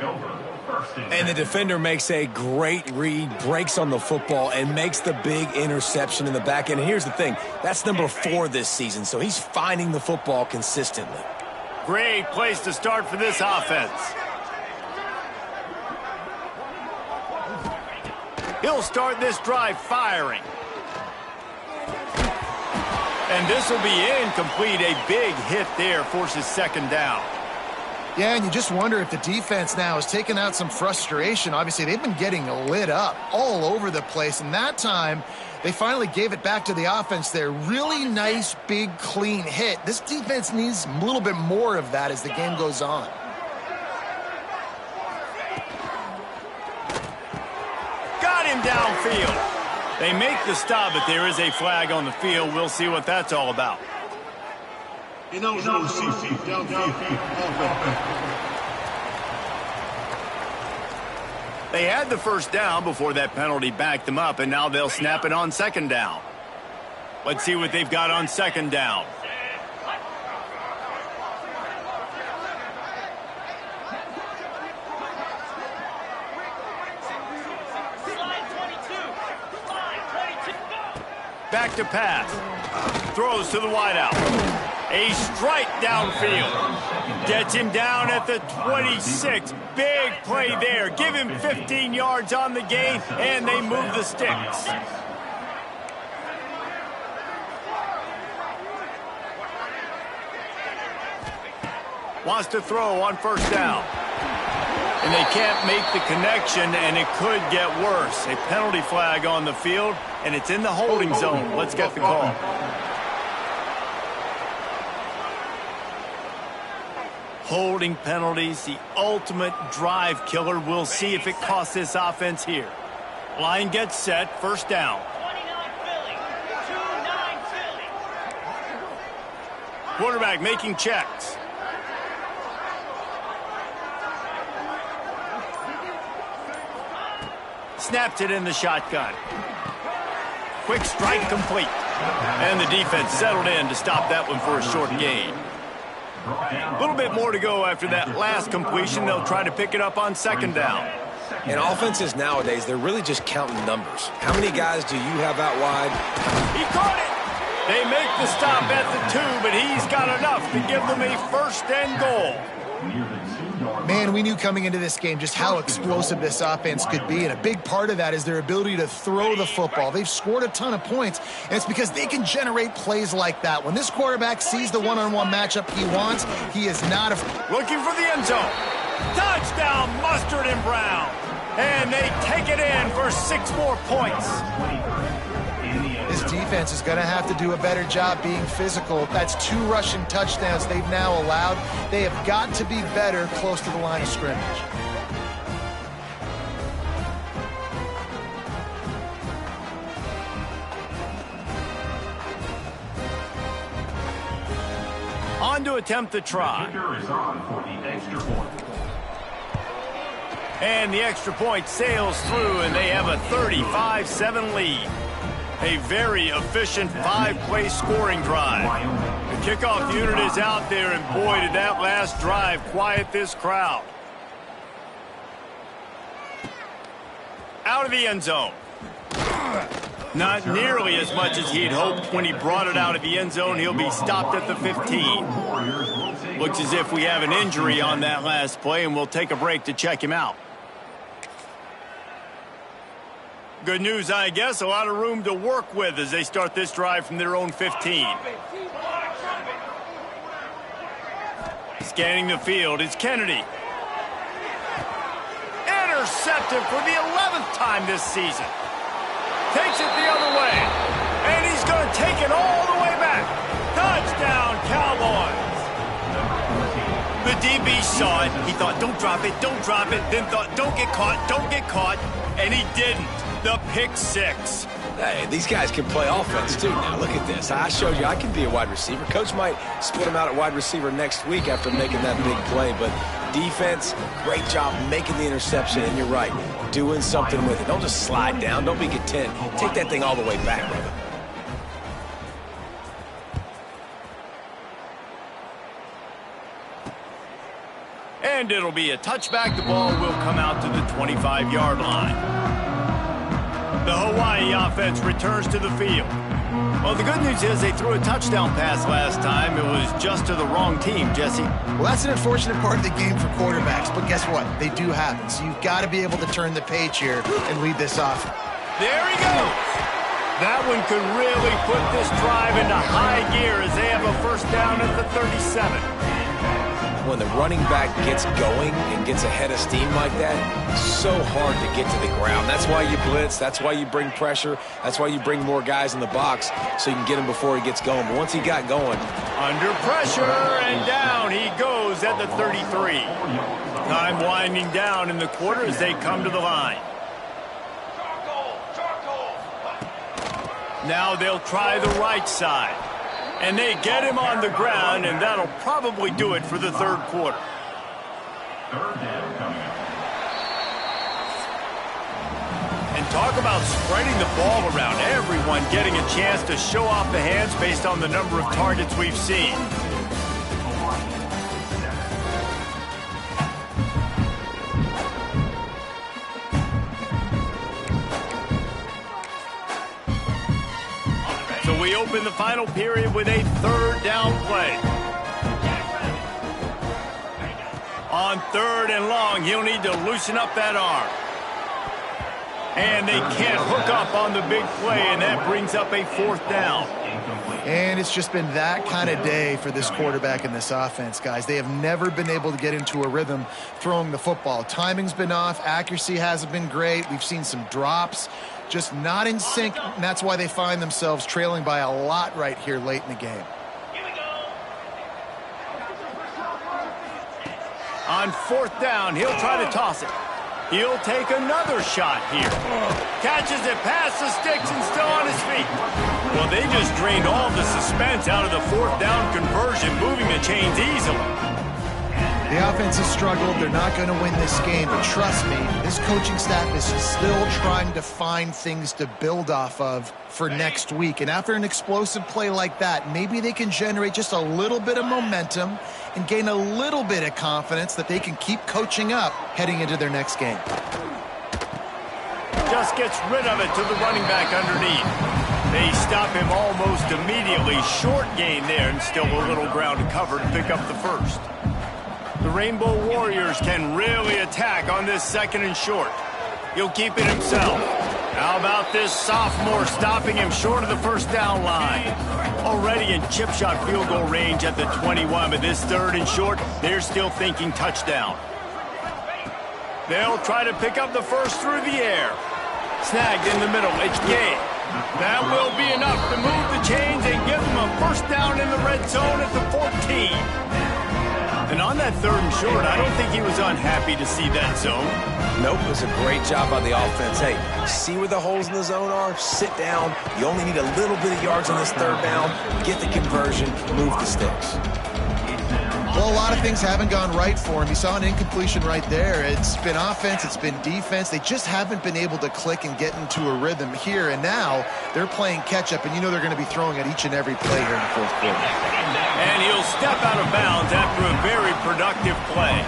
And the defender makes a great read, breaks on the football, and makes the big interception in the back end. And here's the thing, that's number 4 this season, so he's finding the football consistently. Great place to start for this offense. He'll start this drive firing. And this will be incomplete. A big hit there forces 2nd down. Yeah, and you just wonder if the defense now has taken out some frustration. Obviously, they've been getting lit up all over the place, and that time they finally gave it back to the offense there. Really nice, big, clean hit. This defense needs a little bit more of that as the game goes on. Got him downfield. They make the stop, but there is a flag on the field. We'll see what that's all about. They had the 1st down before that penalty backed them up, and now they'll snap it on 2nd down. Let's see what they've got on 2nd down. Back to pass. Throws to the wideout. A strike downfield. Gets him down at the 26. Big play there. Give him 15 yards on the gain, and they move the sticks. Wants to throw on 1st down. And they can't make the connection, and it could get worse. A penalty flag on the field, and it's in the holding zone. Let's get the call. Holding penalties, the ultimate drive killer. We'll see if it costs this offense here. Line gets set, 1st down. 29 Philly. 2-9 Philly. Quarterback making checks. Snaps it in the shotgun. Quick strike complete. And the defense settled in to stop that one for a short gain. A little bit more to go after that last completion. They'll try to pick it up on 2nd down. And offenses nowadays, they're really just counting numbers. How many guys do you have out wide? He caught it. They make the stop at the 2, but he's got enough to give them a 1st and goal. Man, we knew coming into this game just how explosive this offense could be, and a big part of that is their ability to throw the football. They've scored a ton of points, and it's because they can generate plays like that. When this quarterback sees the one-on-one matchup he wants, he is not looking for the end zone. Touchdown, Mustard and Brown. And they take it in for 6 more points. This defense is going to have to do a better job being physical. That's 2 rushing touchdowns they've now allowed. They have got to be better close to the line of scrimmage. On to attempt the try. Kicker is on for the extra point. And the extra point sails through, and they have a 35-7 lead. A very efficient 5-play scoring drive. The kickoff unit is out there, and boy, did that last drive quiet this crowd. Out of the end zone. Not nearly as much as he'd hoped. When he brought it out of the end zone, he'll be stopped at the 15. Looks as if we have an injury on that last play, and we'll take a break to check him out. Good news, I guess. A lot of room to work with as they start this drive from their own 15. Scanning the field, it's Kennedy. Intercepted for the 11th time this season. Takes it the other way. And he's going to take it all the way back. Touchdown, Cowboys. The DB saw it. He thought, don't drop it, don't drop it. Then thought, don't get caught, don't get caught. And he didn't. The pick 6. Hey, these guys can play offense, too. Now, look at this. I showed you I can be a wide receiver. Coach might split him out at wide receiver next week after making that big play. But defense, great job making the interception. And you're right, doing something with it. Don't just slide down. Don't be content. Take that thing all the way back, brother. And it'll be a touchback. The ball will come out to the 25-yard line. The Hawaii offense returns to the field. Well, the good news is they threw a touchdown pass last time. It was just to the wrong team, Jesse. Well, that's an unfortunate part of the game for quarterbacks, but guess what? They do happen. So you've got to be able to turn the page here and lead this off. There he goes. That one could really put this drive into high gear as they have a first down at the 37. When the running back gets going and gets ahead of steam like that, so hard to get to the ground. That's why you blitz. That's why you bring pressure. That's why you bring more guys in the box so you can get him before he gets going. But once he got going. Under pressure, and down he goes at the 33. Time winding down in the quarter as they come to the line. Now they'll try the right side. And they get him on the ground, and that'll probably do it for the third quarter. Third down coming up. And talk about spreading the ball around. Everyone getting a chance to show off the hands based on the number of targets we've seen. So we open the final period with a third down play. On 3rd and long, he'll need to loosen up that arm. And they can't hook up on the big play, and that brings up a 4th down. And it's just been that kind of day for this quarterback and this offense, guys. They have never been able to get into a rhythm throwing the football. Timing's been off. Accuracy hasn't been great. We've seen some drops. Just not in sync, and that's why they find themselves trailing by a lot right here late in the game. On 4th down, he'll try to toss it. He'll take another shot here. Catches it past the sticks and still on his feet. Well, they just drained all the suspense out of the 4th down conversion, moving the chains easily. The offense has struggled. They're not going to win this game. But trust me, this coaching staff is still trying to find things to build off of for next week. And after an explosive play like that, maybe they can generate just a little bit of momentum and gain a little bit of confidence that they can keep coaching up heading into their next game. Just gets rid of it to the running back underneath. They stop him almost immediately. Short gain there, and still a little ground to cover to pick up the first. The Rainbow Warriors can really attack on this 2nd and short. He'll keep it himself. How about this sophomore stopping him short of the first down line? Already in chip shot field goal range at the 21, but this 3rd and short, they're still thinking touchdown. They'll try to pick up the first through the air. Snagged in the middle. It's Gay. That will be enough to move the chains and give them a first down in the red zone at the 14. And on that 3rd and short, I don't think he was unhappy to see that zone. Nope, it was a great job by the offense. Hey, see where the holes in the zone are? Sit down. You only need a little bit of yards on this 3rd down. Get the conversion. Move the sticks. Well, a lot of things haven't gone right for him. You saw an incompletion right there. It's been offense, it's been defense. They just haven't been able to click and get into a rhythm here. And now they're playing catch-up, and you know they're going to be throwing at each and every play here in the 4th quarter. And he'll step out of bounds after a very productive play.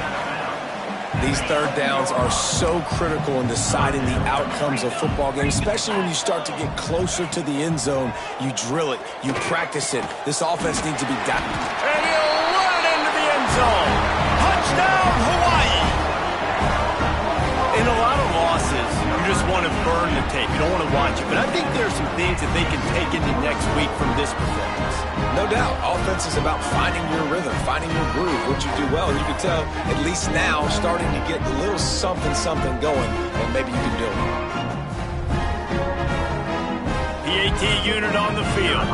These 3rd downs are so critical in deciding the outcomes of football games, especially when you start to get closer to the end zone. You drill it. You practice it. This offense needs to be done. And he'll run it into the end zone. Touchdown, Hawaii. In a lot of losses, you just want to burn the tape. You don't want to watch it. But I think there's some things that they can take into next week from this performance. No doubt. Offense is about finding your rhythm, finding your groove, what you do well. And you can tell, at least now, starting to get a little something going, and maybe you can do it. PAT unit on the field.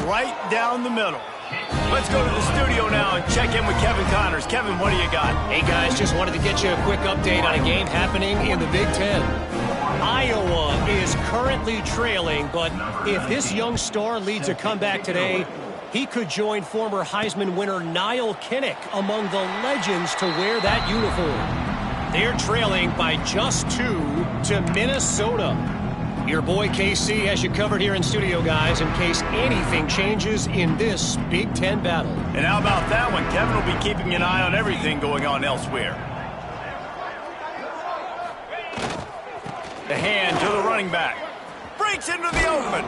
Right down the middle. Let's go to the studio now and check in with Kevin Connors. Kevin, what do you got? Hey, guys, just wanted to get you a quick update on a game happening in the Big Ten. Iowa is currently trailing, but if this young star leads a comeback today, he could join former Heisman winner Niall Kinnick among the legends to wear that uniform. They're trailing by just 2 to Minnesota. Your boy KC has you covered here in studio, guys, in case anything changes in this Big Ten battle. And how about that one? Kevin will be keeping an eye on everything going on elsewhere. The hand to the running back. Breaks into the open.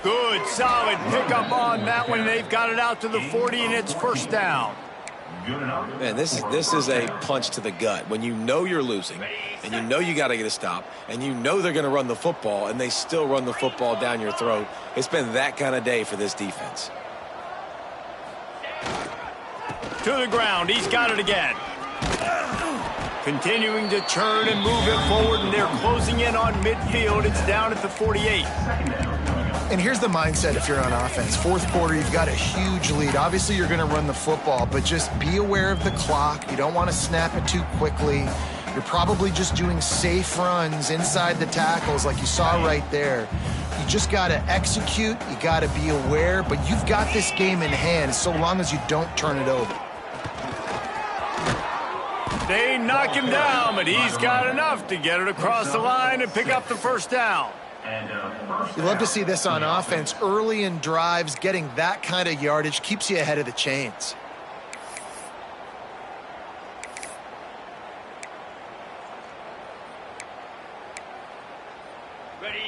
Good, solid pickup on that one. They've got it out to the 40, and it's first down. Man, this is a punch to the gut. When you know you're losing, and you know you got to get a stop, and you know they're going to run the football, and they still run the football down your throat. It's been that kind of day for this defense. To the ground. He's got it again. Continuing to turn and move it forward, and they're closing in on midfield. It's down at the 48. And here's the mindset if you're on offense. 4th quarter, you've got a huge lead. Obviously, you're going to run the football, but just be aware of the clock. You don't want to snap it too quickly. You're probably just doing safe runs inside the tackles like you saw right there. You just got to execute. You got to be aware, but you've got this game in hand so long as you don't turn it over. They knock him down, but he's got enough to get it across the line and pick up the first down. You love to see this on offense. Early in drives, getting that kind of yardage keeps you ahead of the chains.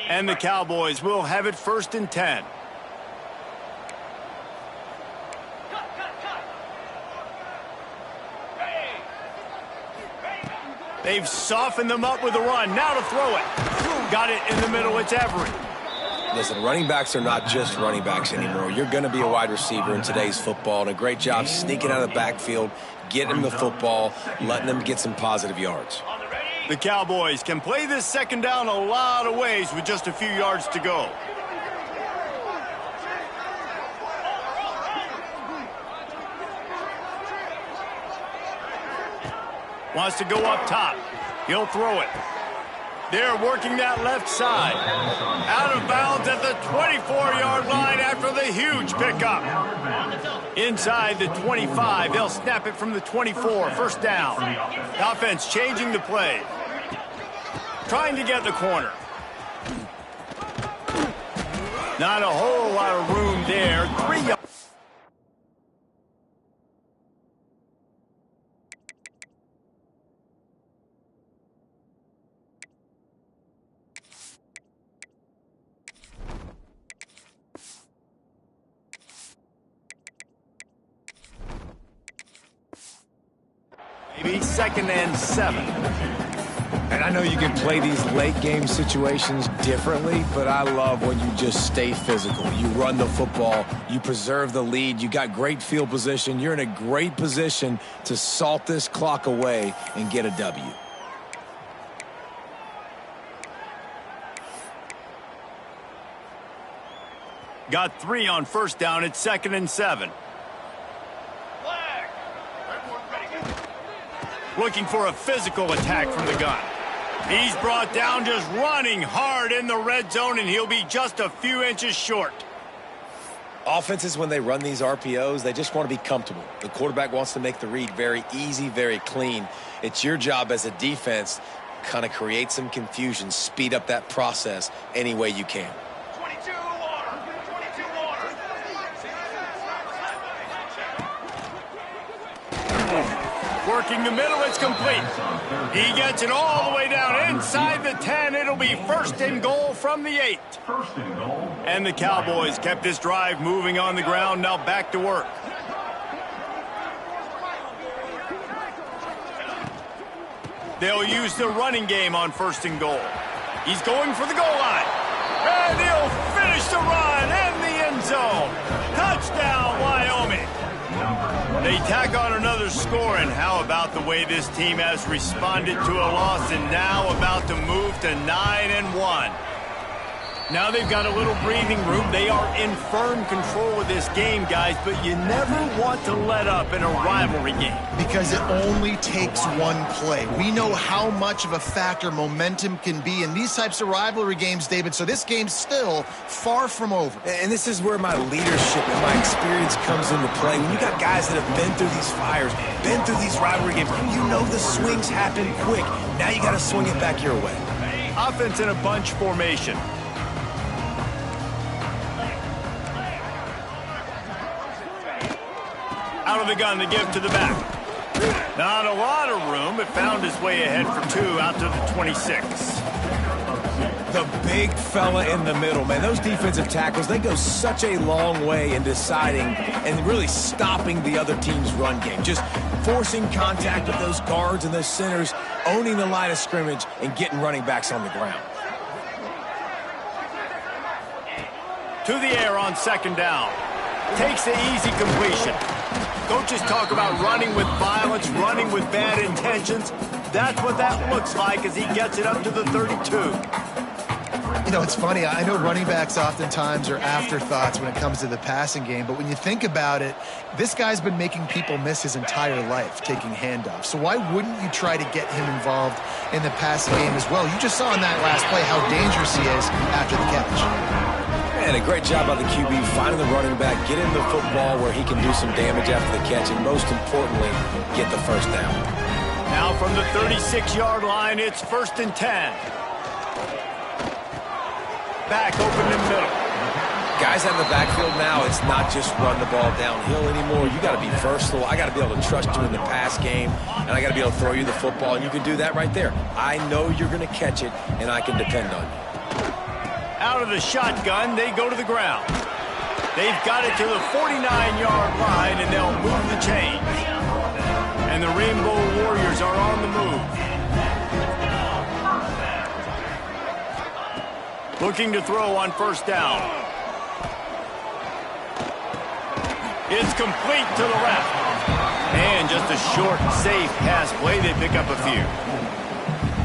And the Cowboys will have it 1st and 10. They've softened them up with a run. Now to throw it. Got it in the middle. It's Everett. Listen, running backs are not just running backs anymore. You're going to be a wide receiver in today's football, and a great job sneaking out of the backfield, getting them the football, letting them get some positive yards. The Cowboys can play this 2nd down a lot of ways with just a few yards to go. Wants to go up top. He'll throw it. They're working that left side. Out of bounds at the 24-yard line after the huge pickup. Inside the 25. They'll snap it from the 24. First down. The offense changing the play. Trying to get the corner. Not a whole lot of room there. 3 yards. Maybe 2nd and 7. And I know you can play these late game situations differently, but I love when you just stay physical. You run the football, you preserve the lead, you got great field position, you're in a great position to salt this clock away and get a W. Got 3 on first down. It's 2nd and 7. Looking for a physical attack from the gun. He's brought down just running hard in the red zone, and he'll be just a few inches short. Offenses, when they run these RPOs, they just want to be comfortable. The quarterback wants to make the read very easy, very clean. It's your job as a defense to kind of create some confusion, speed up that process any way you can. Working the middle, it's complete. He gets it all the way down inside the 10. It'll be 1st and goal from the 8. First and goal. And the Cowboys kept this drive moving on the ground. Now back to work. They'll use the running game on 1st and goal. He's going for the goal line. And he'll finish the run in the end zone. Touchdown, Wyoming. They tack on another score, and how about the way this team has responded to a loss and now about to move to 9-1. Now they've got a little breathing room. They are in firm control of this game, guys, but you never want to let up in a rivalry game. Because it only takes one play. We know how much of a factor momentum can be in these types of rivalry games, David, so this game's still far from over. And this is where my leadership and my experience comes into play. When you got guys that have been through these fires, been through these rivalry games, you know the swings happen quick. Now you got to swing it back your way. Offense in a bunch formation. Out of the gun to give to the back. Not a lot of room, but found his way ahead for 2 out to the 26. The big fella in the middle, man. Those defensive tackles, they go such a long way in deciding and really stopping the other team's run game. Just forcing contact with those guards and those centers, owning the line of scrimmage, and getting running backs on the ground. To the air on 2nd down. Takes the easy completion. Coaches talk about running with violence, running with bad intentions. That's what that looks like as he gets it up to the 32. You know, it's funny. I know running backs oftentimes are afterthoughts when it comes to the passing game, but when you think about it, this guy's been making people miss his entire life taking handoffs. So why wouldn't you try to get him involved in the passing game as well? You just saw in that last play how dangerous he is after the catch. And a great job by the QB finding the running back, getting the football where he can do some damage after the catch, and most importantly, get the 1st down. Now from the 36-yard line, it's 1st and 10. Back open in the middle. Guys out in the backfield now, it's not just run the ball downhill anymore. You got to be versatile. I got to be able to trust you in the pass game, and I got to be able to throw you the football, and you can do that right there. I know you're going to catch it, and I can depend on you. Out of the shotgun, they go to the ground. They've got it to the 49-yard line, and they'll move the chains. And the Rainbow Warriors are on the move. Looking to throw on 1st down. It's complete to the left. And just a short, safe pass play. They pick up a few.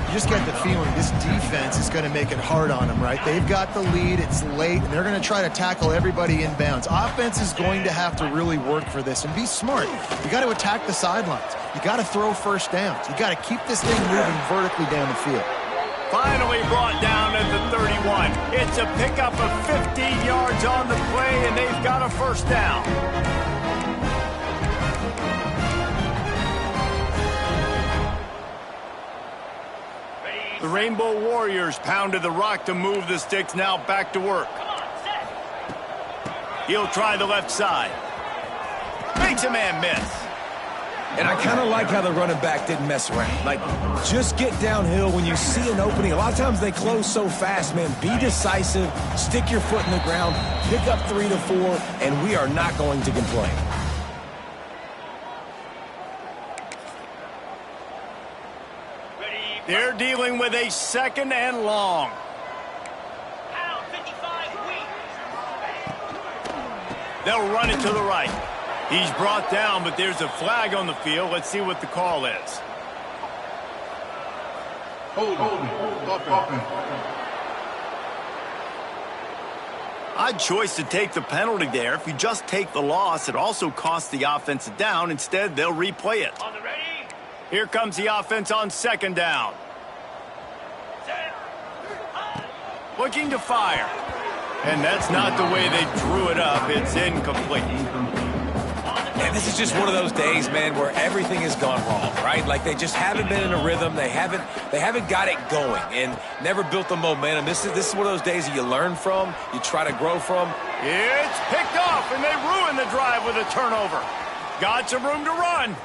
You just get the feeling this defense is going to make it hard on them, right? They've got the lead, it's late, and they're going to try to tackle everybody inbounds. Offense is going to have to really work for this and be smart. You got to attack the sidelines. You got to throw 1st downs. You got to keep this thing moving vertically down the field. Finally brought down at the 31. It's a pickup of 15 yards on the play, and they've got a 1st down. The Rainbow Warriors pounded the rock to move the sticks. Now back to work. He'll try the left side. Makes a man miss. And I kind of like how the running back didn't mess around. Like, just get downhill when you see an opening. A lot of times they close so fast, man. Be decisive, stick your foot in the ground, pick up 3 to 4, and we are not going to complain. They're dealing with a 2nd and long. Pound 55 weak. They'll run it to the right. He's brought down, but there's a flag on the field. Let's see what the call is. Odd choice to take the penalty there. If you just take the loss, it also costs the offense a down. Instead, they'll replay it. On the ready. Here comes the offense on 2nd down. Set. Looking to fire. And that's not the way they drew it up. It's incomplete. And this is just one of those days, man, where everything has gone wrong, right? Like they just haven't been in a rhythm. They haven't got it going and never built the momentum. This is one of those days that you learn from, you try to grow from. It's picked off, and they ruin the drive with a turnover. Got some room to run.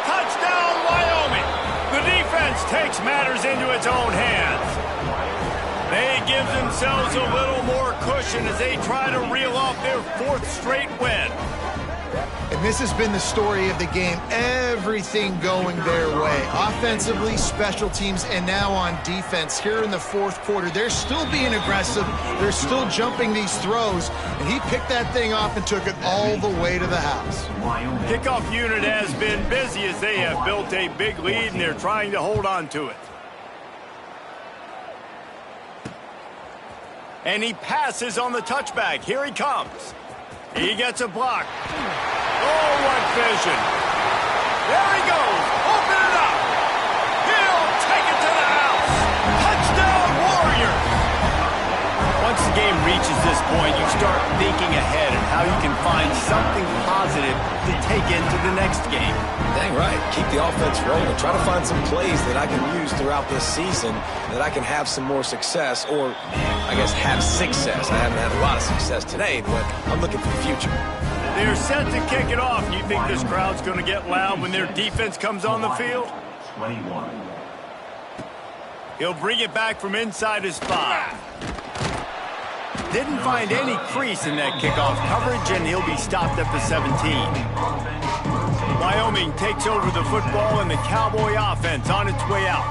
Touchdown, Wyoming. The defense takes matters into its own hands. They give themselves a little more cushion as they try to reel off their 4th straight win. And this has been the story of the game. Everything going their way. Offensively, special teams, and now on defense. Here in the 4th quarter, they're still being aggressive. They're still jumping these throws. And he picked that thing off and took it all the way to the house. Kickoff unit has been busy as they have built a big lead, and they're trying to hold on to it. And he passes on the touchback. Here he comes. He gets a block. Oh, what vision. There he goes. Open it up. He'll take it to the house. Touchdown, Warriors. Once the game reaches this point, you start thinking ahead and how you can find something positive to take into the next game. Dang right. Keep the offense rolling. Try to find some plays that I can use throughout this season that I can have some more success, or I guess have success. I haven't had a lot of success today, but I'm looking for the future. They're set to kick it off. You think this crowd's going to get loud when their defense comes on the field? 21. He'll bring it back from inside his 5. Didn't find any crease in that kickoff coverage, and he'll be stopped at the 17. Wyoming takes over the football, and the Cowboy offense on its way out.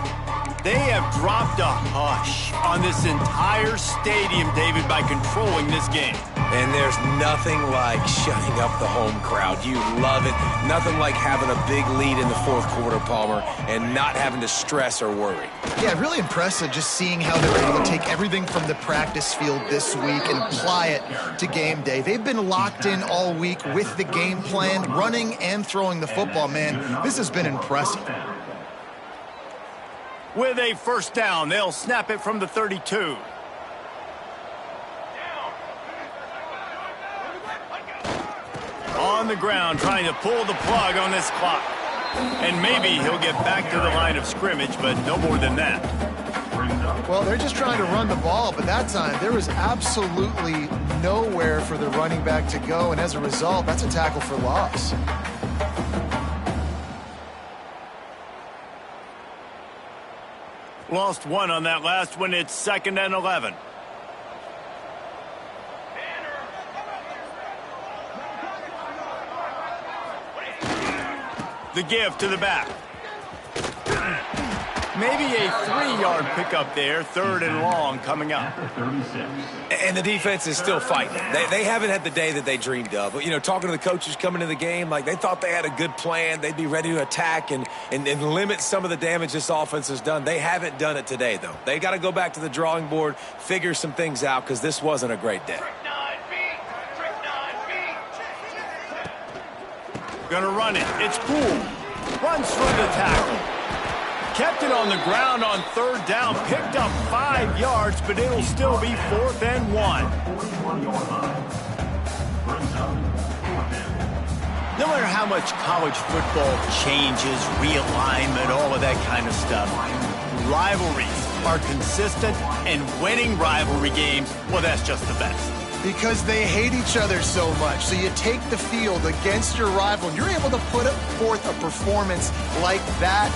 They have dropped a hush on this entire stadium, David, by controlling this game. And there's nothing like shutting up the home crowd. You love it. Nothing like having a big lead in the 4th quarter, Palmer, and not having to stress or worry. Yeah, really impressive just seeing how they're able to take everything from the practice field this week and apply it to game day. They've been locked in all week with the game plan, running and throwing the football, man. This has been impressive. With a 1st down, they'll snap it from the 32. On the ground, trying to pull the plug on this clock. And maybe he'll get back to the line of scrimmage, but no more than that. Well, they're just trying to run the ball, but that time there was absolutely nowhere for the running back to go, and as a result, that's a tackle for loss. Lost 1 on that last one. It's 2nd and 11. The give to the back. Maybe a 3-yard pickup there. 3rd and long coming up. 36. And the defense is still fighting. They haven't had the day that they dreamed of. But, you know, talking to the coaches coming into the game, like they thought they had a good plan. They'd be ready to attack and limit some of the damage this offense has done. They haven't done it today, though. They got to go back to the drawing board, figure some things out, because this wasn't a great day. Gonna run it. It's cool. Runs through the tackle. Kept it on the ground on 3rd down. Picked up 5 yards, but it'll still be 4th and 1. No matter how much college football changes, realignment, all of that kind of stuff, rivalries are consistent, and winning rivalry games, well, that's just the best. Because they hate each other so much. So you take the field against your rival, and you're able to put forth a performance like that.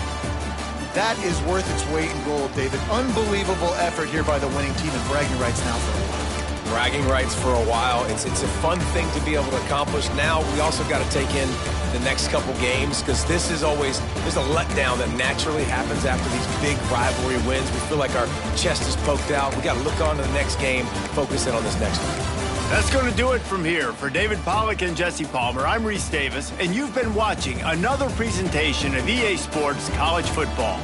That is worth its weight in gold, David. Unbelievable effort here by the winning team, and bragging rights now for a while. Bragging rights for a while. It's a fun thing to be able to accomplish. Now we also got to take in the next couple games, because this is always, there's a letdown that naturally happens after these big rivalry wins. We feel like our chest is poked out. We got to look on to the next game, focus in on this next one. That's going to do it from here. For David Pollack and Jesse Palmer, I'm Reese Davis, and you've been watching another presentation of EA Sports College Football.